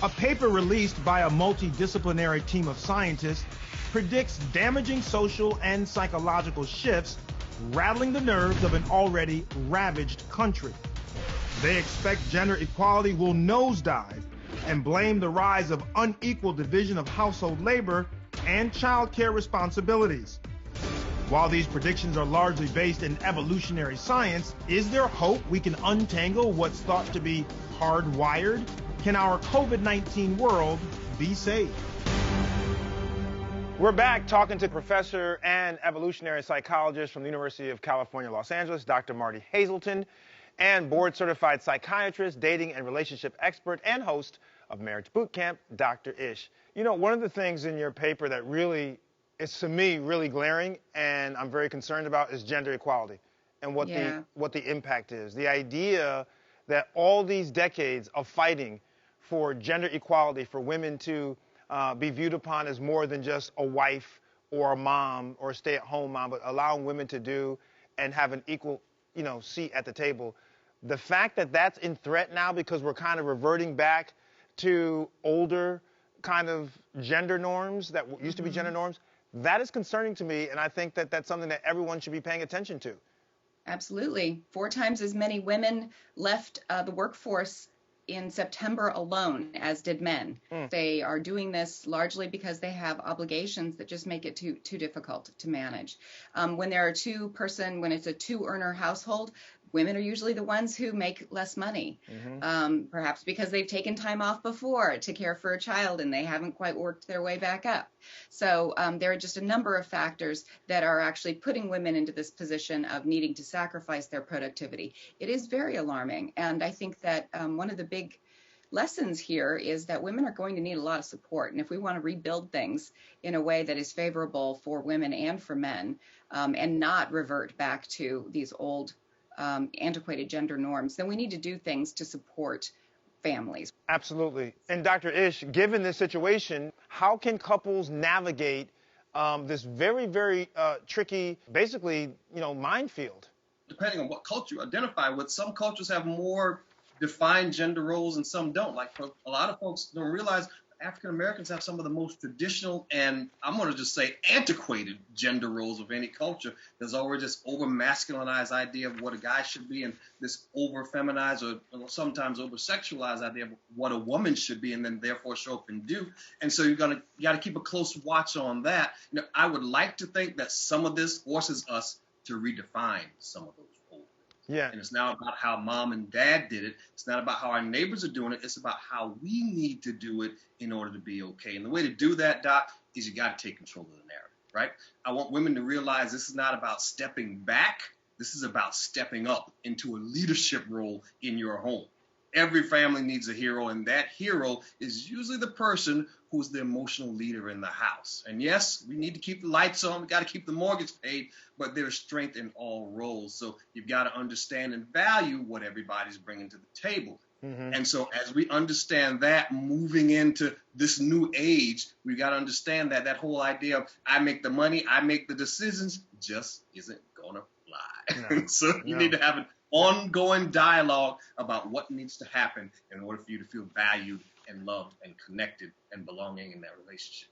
A paper released by a multidisciplinary team of scientists predicts damaging social and psychological shifts, rattling the nerves of an already ravaged country. They expect gender equality will nosedive and blame the rise of unequal division of household labor and child care responsibilities. While these predictions are largely based in evolutionary science, is there hope we can untangle what's thought to be hardwired? Can our COVID-19 world be saved? We're back talking to professor and evolutionary psychologist from the University of California, Los Angeles, Dr. Martie Haselton, and board-certified psychiatrist, dating and relationship expert, and host of Marriage Boot Camp, Dr. Ish. You know, one of the things in your paper that really is, to me, really glaring and I'm very concerned about is gender equality and what the impact is. The idea that all these decades of fighting for gender equality, for women to be viewed upon as more than just a wife or a mom or a stay-at-home mom, but allowing women to do and have an equal, seat at the table. The fact that that's in threat now because we're kind of reverting back to older kind of gender norms that used to be gender norms, that is concerning to me, and I think that that's something that everyone should be paying attention to. Absolutely. 4 times as many women left the workforce in September alone as did men. They are doing this largely because they have obligations that just make it too difficult to manage. When it's a 2-earner household, women are usually the ones who make less money, perhaps because they've taken time off before to care for a child and they haven't quite worked their way back up. So there are just a number of factors that are actually putting women into this position of needing to sacrifice their productivity. It is very alarming, and I think that one of the big lessons here is that women are going to need a lot of support, and if we want to rebuild things in a way that is favorable for women and for men, and not revert back to these old antiquated gender norms, then we need to do things to support families. Absolutely. And Dr. Ish, given this situation, how can couples navigate this very, very tricky, basically, minefield? Depending on what culture you identify with, some cultures have more defined gender roles and some don't. Like, for a lot of folks don't realize African Americans have some of the most traditional and, I'm going to just say, antiquated gender roles of any culture. There's always this over-masculinized idea of what a guy should be and this over-feminized or sometimes over-sexualized idea of what a woman should be and then therefore show up and do. And so you got to keep a close watch on that. I would like to think that some of this forces us to redefine some of those roles. Yeah. And it's not about how mom and dad did it. It's not about how our neighbors are doing it. It's about how we need to do it in order to be okay. And the way to do that, Doc, is you got to take control of the narrative, right? I want women to realize this is not about stepping back. This is about stepping up into a leadership role in your home. Every family needs a hero, and that hero is usually the person who's the emotional leader in the house. And yes, we need to keep the lights on, we got to keep the mortgage paid, but there's strength in all roles. So you've got to understand and value what everybody's bringing to the table. And so as we understand that, moving into this new age, we got to understand that whole idea of I make the money, I make the decisions just isn't going to fly. No. So you need to have an ongoing dialogue about what needs to happen in order for you to feel valued and loved and connected and belonging in that relationship.